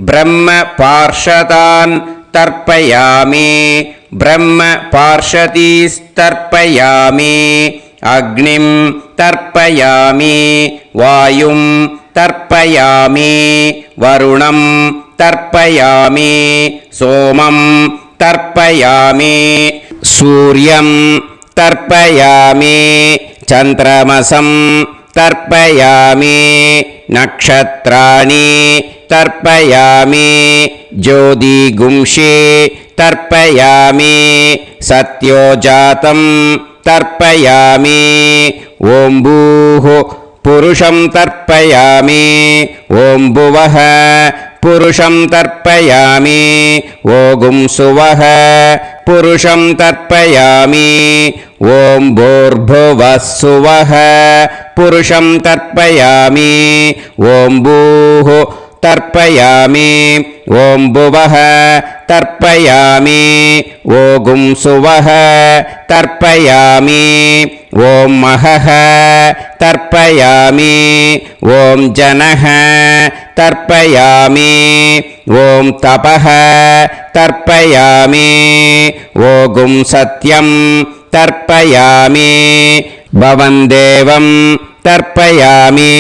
ब्रह्मपार्षदान् तर्पयामि ब्रह्मपार्षदीस्तर्पयामि अग्निं तर्पयामि वायुं तर्पयामि वरुणं तर्पयामि सोमं तर्पयामि सूर्यं तर्पयामि चन्द्रमसं तर्पयामि नक्षत्राणि तर्पयामि ज्योतिगुंषे तर्पयामि सत्योजातं तर्पयामि ॐ भूः पुरुषं तर्पयामि ॐ भुवः पुरुषं तर्पयामि ॐ सुवः पुरुषं तर्पयामि ॐ भूर्भुवः सुवः पुरुषं तर्पयामि ॐ भूः तर्पयामि ॐ भुवः तर्पयामि ॐ सुवः तर्पयामि ॐ महः तर्पयामि ॐ जनः तर्पयामि ॐ तपः तर्पयामि ॐ सत्यं तर्पयामि भवं देवं तर्पयामि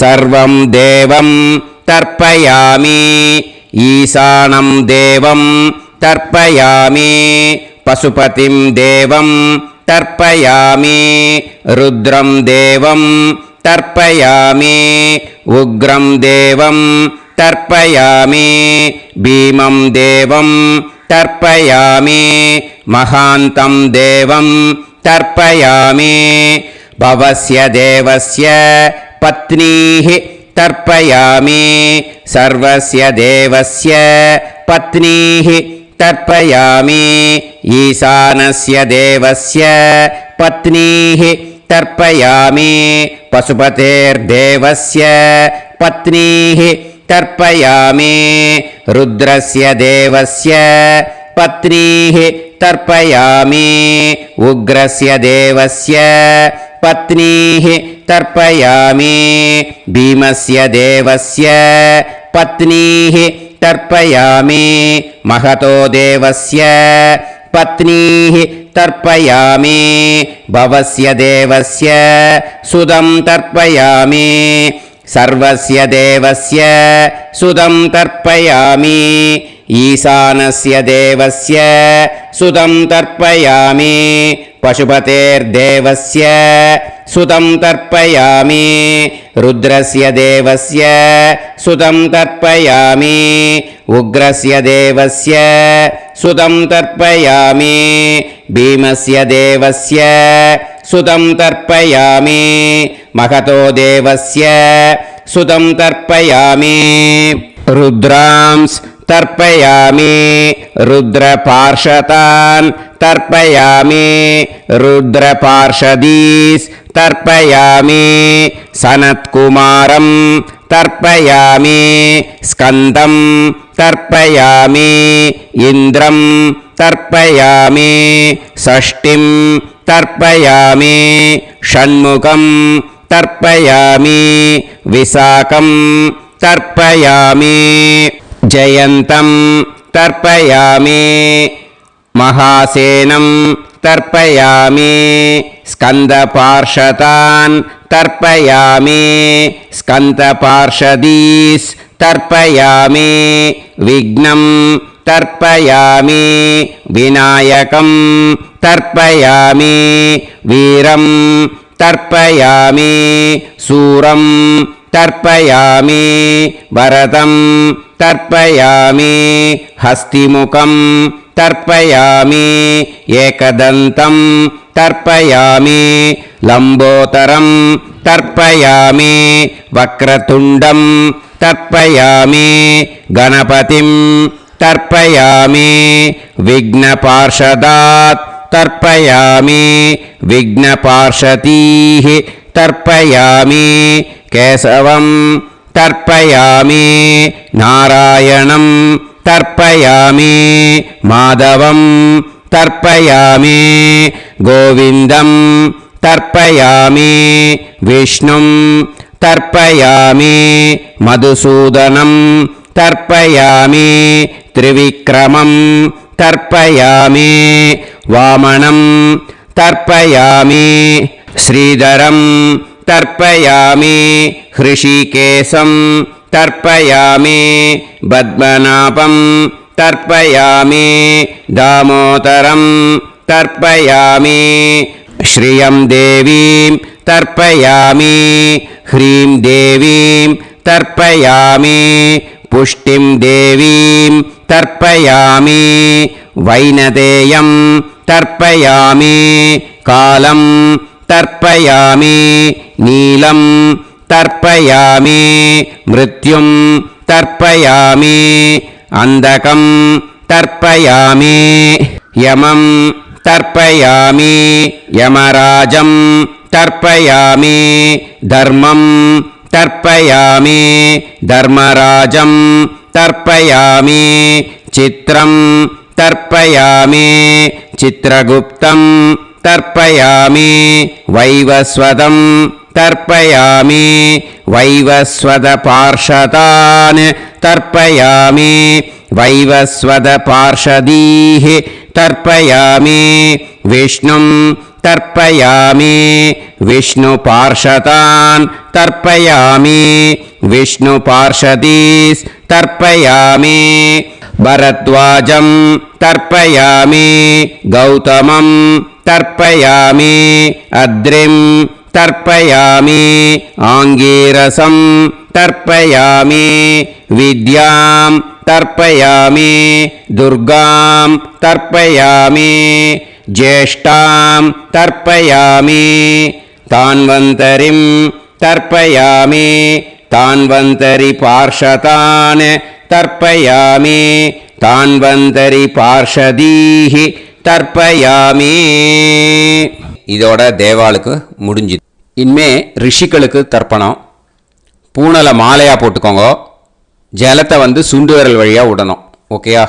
सर्वं देवं तर्पयामि ईशानं देवं तर्पयामि पशुपतिं देवं तर्पयामि रुद्रं देवं तर्पयामि उग्रं देवं तर्पयामि भीमं देवं तर्पयामि महान्तं देवं तर्पयामि भवस्य देवस्य पत्नीः तर्पयामि सर्वस्य देवस्य पत्नीः तर्पयामि ईशानस्य देवस्य पत्नीः तर्पयामि पशुपतेर्देवस्य पत्नीः तर्पयामि रुद्रस्य देवस्य पत्नीः तर्पयामि उग्रस्य देवस्य पत्नीः तर्पयामि भीमस्य देवस्य पत्नीः तर्पयामि महतो देवस्य पत्नीः तर्पयामि भवस्य देवस्य सुदं तर्पयामि सर्वस्य देवस्य सुदं तर्पयामि ईशानस्य देवस्य सुदं तर्पयामि पशुपतेर्देवस्य सुदं तर्पयामि रुद्रस्य देवस्य सुदं तर्पयामि उग्रस्य देवस्य सुदं तर्पयामि भीमस्य देवस्य सुदं तर्पयामि महतो देवस्य सुदं तर्पयामि रुद्रांस् तर्पयामि रुद्रपार्षदान् तर्पयामि रुद्रपार्षदीस् तर्पयामि सनत्कुमारं तर्पयामि स्कन्दं तर्पयामि इन्द्रं तर्पयामि षष्टिं तर्पयामि षण्मुखं तर्पयामि विशाखं तर्पयामि जयन्तं तर्पयामि महासेनं तर्पयामि स्कन्दपार्षदान् तर्पयामि स्कन्दपार्षदीस् तर्पयामि विघ्नं तर्पयामि विनायकं तर्पयामि वीरं तर्पयामि सूरं तर्पयामि वरदं तर्पयामि हस्तिमुखं तर्पयामि एकदन्तं तर्पयामि लम्बोदरं तर्पयामि वक्रतुण्डं तर्पयामि गणपतिं तर्पयामि विघ्नपार्षदात् तर्पयामि विघ्नपार्षदीः तर्पयामि केशवं तर्पयामि नारायणं तर्पयामि माधवं तर्पयामि गोविन्दं तर्पयामि विष्णुं तर्पयामि मधुसूदनं तर्पयामि त्रिविक्रमं तर्पयामि वामनं तर्पयामि श्रीधरं तर्पयामि हृषिकेशं तर्पयामि पद्मनाभं तर्पयामि दामोदरं तर्पयामि श्रियं देवीं तर्पयामि ह्रीं देवीं तर्पयामि पुष्टिं देवीं तर्पयामि वैनदेयं तर्पयामि कालं तर्पयामि नीलं तर्पयामि मृत्युं तर्पयामि अन्धकं तर्पयामि यमं तर्पयामि यमराजं तर्पयामि धर्मं तर्पयामि धर्मराजं तर्पयामि चित्रं तर्पयामि चित्रगुप्तं तर्पयामि वैवस्वतं तर्पयामि वैवस्वतपार्षदान् तर्पयामि वैवस्वतपार्षदीः तर्पयामि विष्णुं तर्पयामि विष्णुपार्षदान् तर्पयामि विष्णुपार्षदीस् तर्पयामि भरद्वाजं तर्पयामि गौतमं तर्पयामि अद्रिं तर्पयामि आङ्गीरसं तर्पयामि विद्यां तर्पयामि दुर्गां तर्पयामि ज्येष्ठां तर्पयामि तान्वन्तरिं तर्पयामि तान्वन्तरिपार्षदान् तर्पयामि तान्वन्तरिपार्षदीः தர்ப்பயாமி. இதோட தேவாளுக்கு முடிஞ்சுது. இனிமே ரிஷிகளுக்கு தர்ப்பணம். பூனலை மாலையாக போட்டுக்கோங்க. ஜலத்தை சுண்டு விரல் வழியாக விடணும். ஓகேயா?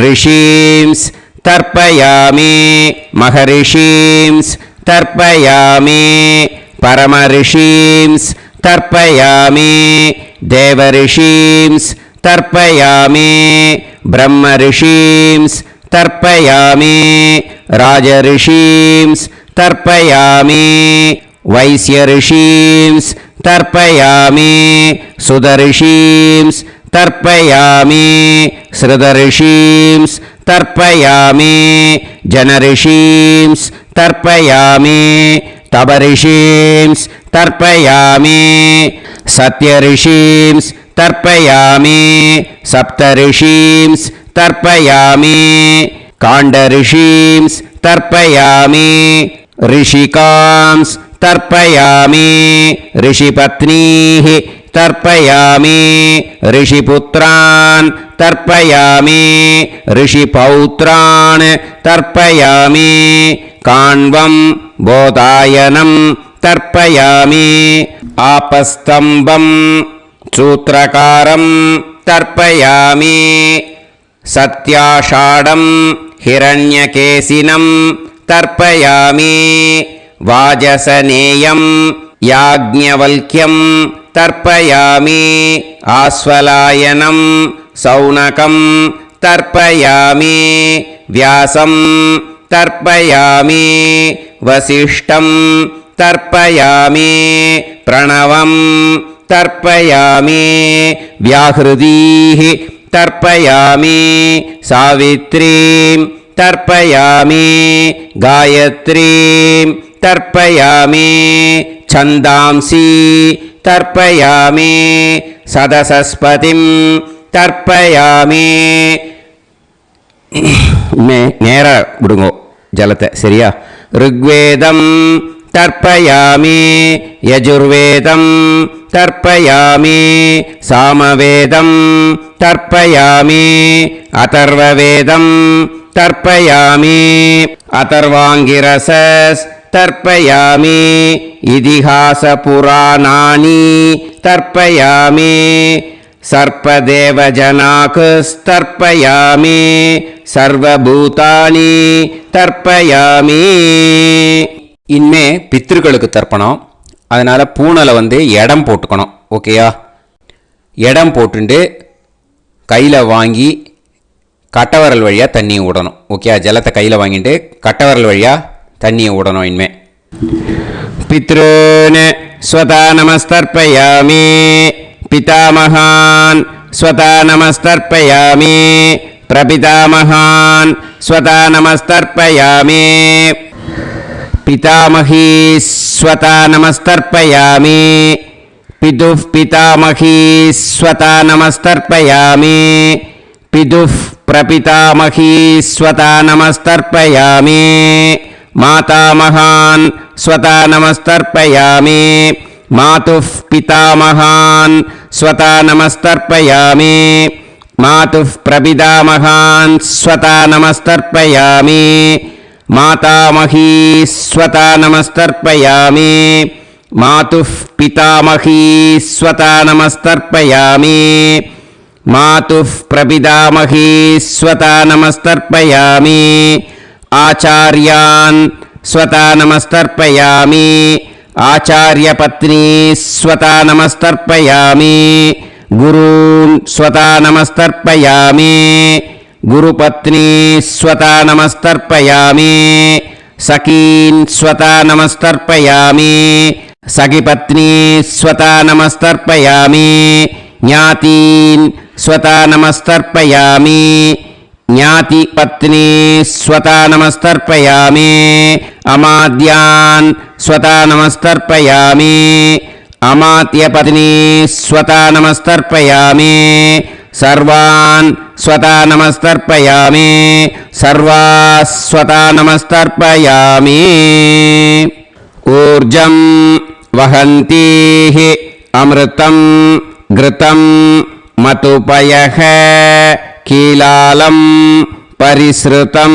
ரிஷீம்ஸ் தர்ப்பயாமி, மகரிஷீம்ஸ் தர்ப்பயாமி, பரமரிஷீம்ஸ் தர்ப்பயாமி, தேவரிஷீம்ஸ் தர்ப்பயாமி, பிரம்மரிஷீம்ஸ் தர்ப்பயாமி, ராஜரிஷீம்ஸ் தர்ப்பயாமி, வைஸ்யரிஷீம்ஸ் தர்ப்பயாமி, சுதரிஷீம்ஸ் தர்ப்பயாமி, ஸ்ருதரிஷீம்ஸ் தர்ப்பயாமி, ஜனரிஷீம்ஸ் தர்ப்பயாமி, தபரிஷீம்ஸ் தர்ப்பயாமி, சத்யரிஷீம்ஸ் தர்ப்பயாமி, சப்தரிஷீம்ஸ் தர்ப்பயாமி, காண்டரிஷீம்ஸ் தர்ப்பயாமி, ரிஷிகாம்ஸ் தர்ப்பயாமி, ரிஷிபத்னீः तर्पयामि ऋषिपुत्रान् तर्पयामि ऋषिपौत्रान् तर्पयामि काण्वं बोधायनं तर्पयामि आपस्तम्भं सूत्रकारं तर्पयामि सत्याषाढं हिरण्यकेशिनं तर्पयामि वाजसनेयं याज्ञवल्क्यं तर्पयामि आस्वलायनं सौनकं तर्पयामि व्यासं तर्पयामि वसिष्ठं तर्पयामि प्रणवं तर्पयामि व्याहृतीः तर्पयामि सावित्रीं तर्पयामि गायत्रीं तर्पयामि छन्दांसि तर्पयामि सदसस्पतिं तर्पयामि நேர விடுங்கோ ஜலத்தை சரியா ருக்வேதம் तर्पयामि यजुर्वेदं तर्पयामि सामवेदं तर्पयामि अथर्ववेदं तर्पयामि अथर्वाङ्गिरसस् तर्पयामि इतिहासपुराणानि तर्पयामि सर्पदेवजनाकस्तर्पयामि सर्वभूतानि तर्पयामि இனிமே பித்திருக்களுக்கு தர்ப்பணம். அதனால் பூனலை இடம் போட்டுக்கணும். ஓகேயா? இடம் போட்டுண்டு கையில் வாங்கி கட்டவரல் வழியாக தண்ணியை விடணும். ஓகே? ஜலத்தை கையில் வாங்கிட்டு கட்டவரல் வழியாக தண்ணியை விடணும். இனிமே பித்ருன் ஸ்வதா நமஸ்தர்ப்பயாமி பிதாமகான் ஸ்வதா நமஸ்தர்ப்பயாமி பிரபிதாமகான் ஸ்வதா நமஸ்தர்ப்பயாமி पितामही स्वता नमस्तर्पयामि पितुः पितामही स्वता नमस्तर्पयामि पितुः प्रपितामही स्वता नमस्तर्पयामि मातामहान् स्वता नमस्तर्पयामि मातुः पितामहान् स्वता नमस्तर्पयामि मातुः प्रपितामहान् स्वता नमस्तर्पयामि मातामही स्वता नमस्तर्पयामि मातुः पितामही स्वता नमस्तर्पयामि मातुः प्रपितामही स्वता नमस्तर्पयामि आचार्यान् स्वता नमस्तर्पयामि आचार्यपत्नी स्वता नमस्तर्पयामि गुरून् स्वता नमस्तर्पयामि गुरुपत्नी स्वता नमस्तर्पयामि सखीन् स्वता नमस्तर्पयामि सखिपत्नी स्वता नमस्तर्पयामि ज्ञातीन् स्वता नमस्तर्पयामि ज्ञातिपत्नी स्वता नमस्तर्पयामि अमाद्यान् स्वता नमस्तर्पयामि अमात्यपत्नी स्वता नमस्तर्पयामि सर्वान् स्वता नमस्तर्पयामि सर्वास्वता नमस्तर्पयामि ऊर्जं वहन्तीः अमृतं घृतं मतुपयः कीलालं परिसृतं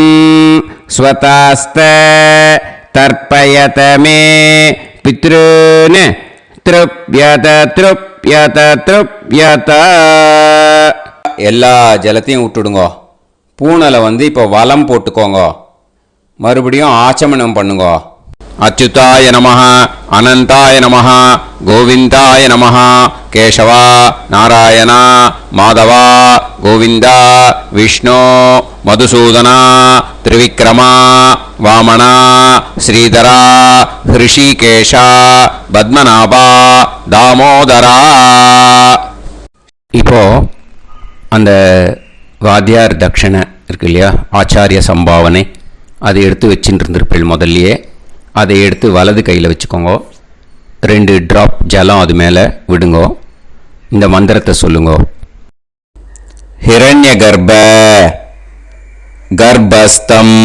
स्वतास्त तर्पयत मे पितॄन् तृप्यत तृप्यत तृप्यत எல்லா ஜலத்தையும் விட்டுடுங்கோ. பூனலை இப்போ வலம் போட்டுக்கோங்க. மறுபடியும் ஆச்சமனம் பண்ணுங்கோ. அச்சுதாய நமஹ அனந்தாய நமஹ கோவிந்தாய நமஹ கேசவா நாராயணா மாதவா கோவிந்தா விஷ்ணு மதுசூதனா திரிவிக்ரமா வாமனா ஸ்ரீதரா ஹிருஷிகேஷா பத்மநாபா தாமோதரா. இப்போ அந்த வாத்தியார் தட்சணை இருக்கு இல்லையா, ஆச்சாரிய சம்பாவனை, அதை எடுத்து வச்சுட்டு இருந்திருப்பேன் முதல்லையே. அதை எடுத்து வலது கையில் வச்சுக்கோங்க. 2 ட்ராப் ஜலம் அது மேலே விடுங்கோ. இந்த மந்திரத்தை சொல்லுங்க. ஹிரண்ய கர்ப்ப கர்ப்பஸ்தம்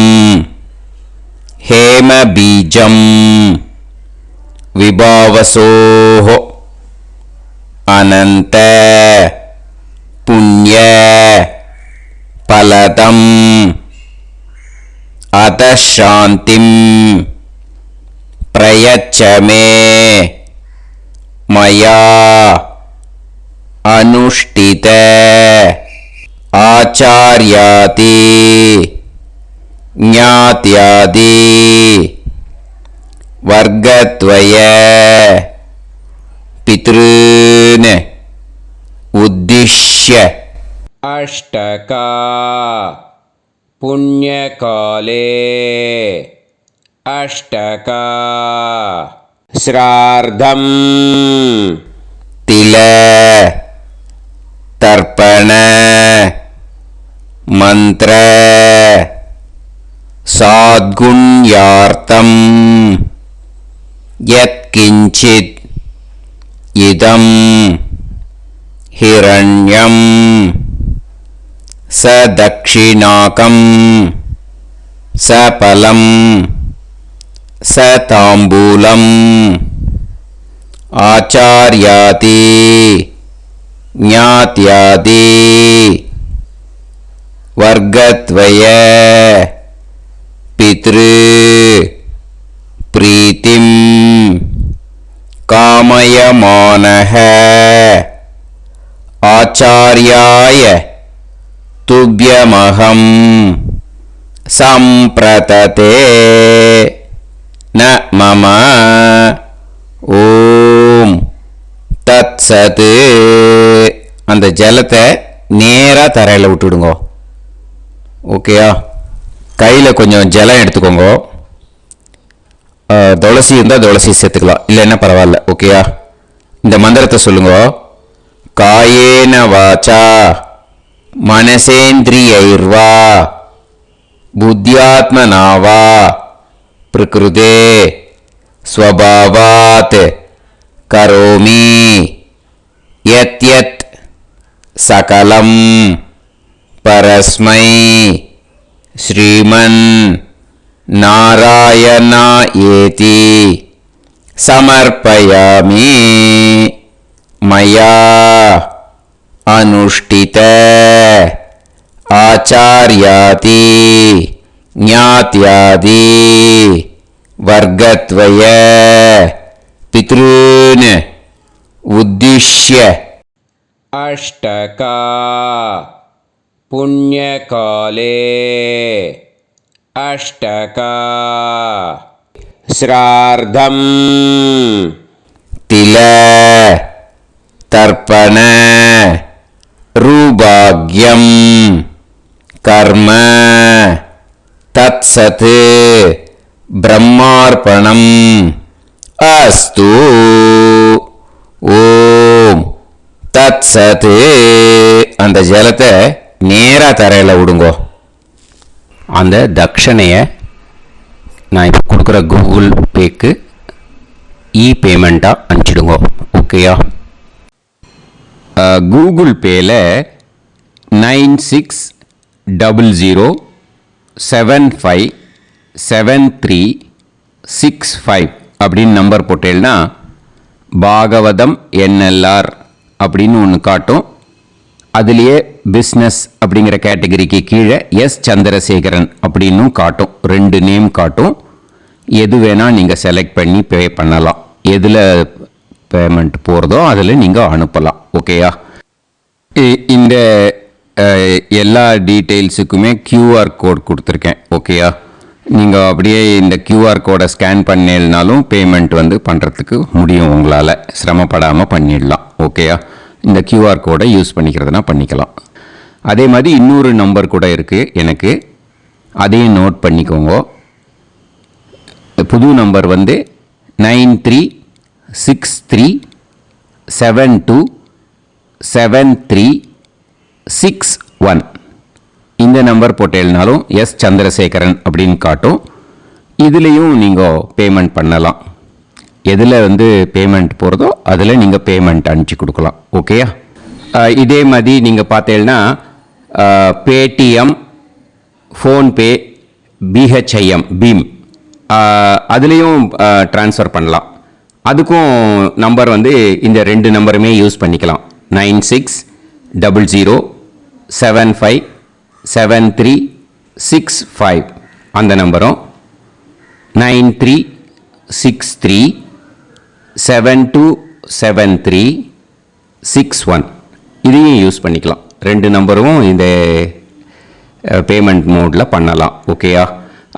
ஹேம பீஜம் விபாவசோஹோ अनंत पुण्य फलदम् अतः शान्तिं प्रयच्छ मे मया अनुष्ठित आचार्यादि ज्ञात्यादि वर्गद्वय पितॄन् उद्दिश्य अष्टका पुण्यकाले अष्टका श्राद्धम् तिल तर्पण मंत्र साद्गुण्यार्थम् यत्किंचित् इदं हिरण्यं स दक्षिणाकं स फलं स ताम्बूलम् आचार्यादि ज्ञात्यादि वर्गद्वय पितृ प्रीतिं कामयमानः आचार्याय तुभ्यमहं सम्प्रतते न मम ஓம் தத் சத். அந்த ஜலத்தை நேராக தரையில் விட்டுடுங்க. ஓகேயா? கையில் கொஞ்சம் ஜலம் எடுத்துக்கோங்க. துளசி இருந்தால் துளசி சேர்த்துக்கலாம், இல்லைன்னா பரவாயில்ல. ஓகேயா? இந்த மந்திரத்தை சொல்லுங்க. காயேன வாச்சா மனசேந்திரியைர்வா புத்தியாத்மனாவா பிரகிருதே स्वभावात् करोमि यत् यत् सकलं परस्मै श्रीमन् नारायणायेति समर्पयामि. मया अनुष्ठित आचार्यादि ज्ञात्यादि वर्गद्वय पितॄन् उद्दिश्य अष्टका पुण्यकाले अष्टका श्राद्धं तिल तर्पण रूभाग्यं कर्म तत्सत् ब्रह्मार्पणम् अस्तु. ஓம் தத் சத். அந்த ஜலத்தை நேராக தரையில் விடுங்கோ. அந்த தட்சணையை நான் இப்போ கொடுக்குற கூகுள் பேக்கு பேமெண்ட்டாக அனுப்பிச்சிடுங்கோ. ஓகேயா? கூகுள் பேயில் 9600757365 அப்படின்னு நம்பர் போட்டேன்னா பாகவதம் NLR அப்படின்னு ஒன்று காட்டும். அதுலேயே பிஸ்னஸ் அப்படிங்கிற கேட்டகரிக்கு கீழே எஸ் சந்திரசேகரன் அப்படின்னும் காட்டும். 2 நேம் காட்டும். எது வேணால் நீங்கள் செலக்ட் பண்ணி பே பண்ணலாம். எதில் பேமெண்ட் போகிறதோ அதில் நீங்கள் அனுப்பலாம். ஓகேயா? இந்த எல்லா டீட்டெயில்ஸுக்குமே QR கோட் கொடுத்துருக்கேன். ஓகேயா? நீங்கள் அப்படியே இந்த QR கோடை ஸ்கேன் பண்ணினாலும் பேமெண்ட் பண்ணுறதுக்கு முடியும். உங்களால் சிரமப்படாமல் பண்ணிடலாம். ஓகேயா? இந்த QR கோடை யூஸ் பண்ணிக்கிறதுனா பண்ணிக்கலாம். அதே மாதிரி இன்னொரு நம்பர் கூட இருக்குது எனக்கு, அதையும் நோட் பண்ணிக்கோங்க. புது நம்பர் 9363727361. இந்த நம்பர் போட்டேல்னாலும் எஸ் சந்திரசேகரன் அப்படின்னு காட்டும். இதுலேயும் நீங்கள் பேமெண்ட் பண்ணலாம். எதில் பேமெண்ட் போகிறதோ அதில் நீங்கள் பேமெண்ட் அனுப்பிச்சி கொடுக்கலாம். ஓகேயா? இதே மாதிரி நீங்கள் பார்த்தேன்னா பேடிஎம், ஃபோன்பே, BHIM பீம் அதுலேயும் ட்ரான்ஸ்ஃபர் பண்ணலாம். அதுக்கும் நம்பர் வந்து இந்த 2 நம்பருமே யூஸ் பண்ணிக்கலாம். 9600757365 அந்த நம்பரும் 9363727361 இதையும் யூஸ் பண்ணிக்கலாம். 2 நம்பரும் இந்த பேமெண்ட் மோடில் பண்ணலாம். ஓகேயா?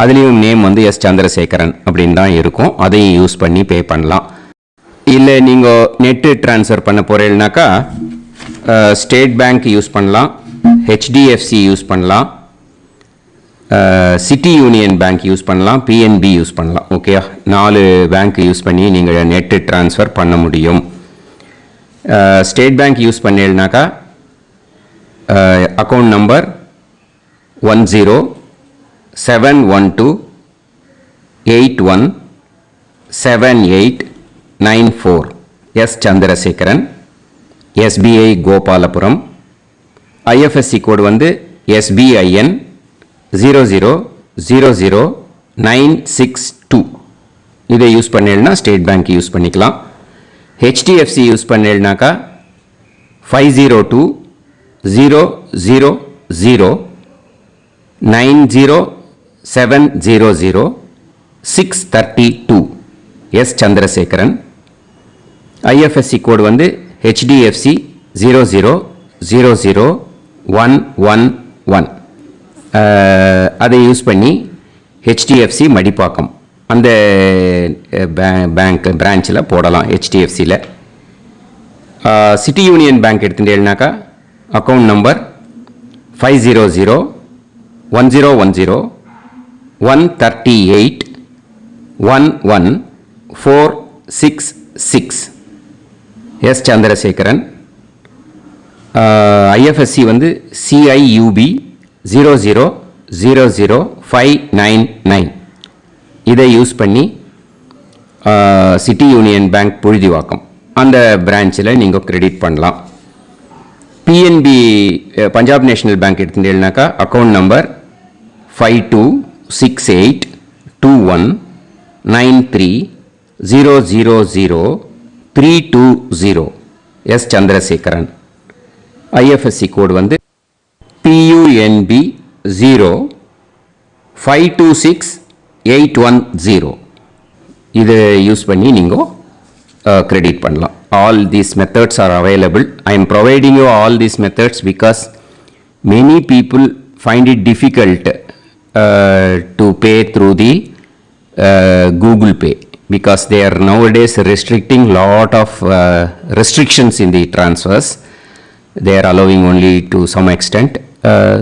அதுலேயும் நேம் வந்து எஸ் சந்திரசேகரன் அப்படின்னு தான் இருக்கும். அதையும் யூஸ் பண்ணி பே பண்ணலாம். இல்லை நீங்கள் நெட்டு ட்ரான்ஸ்ஃபர் பண்ண போகிறீங்கனாக்கா ஸ்டேட் பேங்க் யூஸ் பண்ணலாம், ஹெச்டிஎஃப்சி யூஸ் பண்ணலாம், சிட்டி யூனியன் பேங்க் யூஸ் பண்ணலாம், பிஎன்பி யூஸ் பண்ணலாம். ஓகேயா? 4 பேங்க் யூஸ் பண்ணி நீங்கள் நெட்டு ட்ரான்ஸ்ஃபர் பண்ண முடியும். ஸ்டேட் பேங்க் யூஸ் பண்ணீங்கனாக்கா account number 1071281789 S Chandrasekaran, SBI Gopalapuram. IFSC code வந்து SBIN 0000962. இதை யூஸ் பண்ணீங்கன்னா ஸ்டேட் பேங்க் யூஸ் பண்ணிக்கலாம். ஹெச்டிஎஃப்சி யூஸ் பண்ணீங்கனாக்கா 502000900700 எஸ் சந்திரசேகரன். ஐஎஃப்எஸ்சி கோடு வந்து HDFC 0000111. அதை யூஸ் பண்ணி HDFC மடிப்பாக்கம் அந்த பேங்க் பிரான்ச்சில் போடலாம். HDFCயில் சிட்டி யூனியன் பேங்க் எடுத்துட்டேன்னாக்கா account number 5001010381146 S Chandrasekaran. IFSC வந்து CIUB 0000599. இதை யூஸ் பண்ணி சிட்டி யூனியன் பேங்க் புழுதிவாக்கம் அந்த பிரான்ச்சில் நீங்கள் கிரெடிட் பண்ணலாம். பிஎன்பி பஞ்சாப் நேஷனல் பேங்க் எடுத்துட்டேன்னாக்கா account number 52682193000320 S Chandrasekaran. IFSC code வந்து PUNB 0526810. இதை யூஸ் பண்ணி நீங்கள் கிரெடிட் பண்ணலாம். All these methods are available. I am providing you all these methods because many people find it difficult to pay through the Google Pay because they are nowadays restricting lot of restrictions in the transfers. They are allowing only to some extent.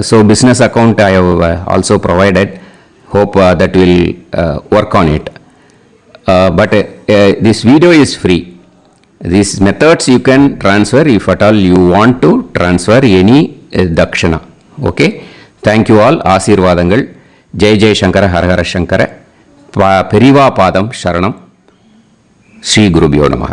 So business account I have also provided. Hope that will work on it. But this video is free. These methods you can transfer if at all you want to transfer any dakshana. Okay. Thank you all. ஆசீர்வாதங்கள். ஜெய் ஜெய் சங்கர ஹர ஹர சங்கர. பெரிவா பாதம் சரணம். ஸ்ரீ குருபியோ நமஹ.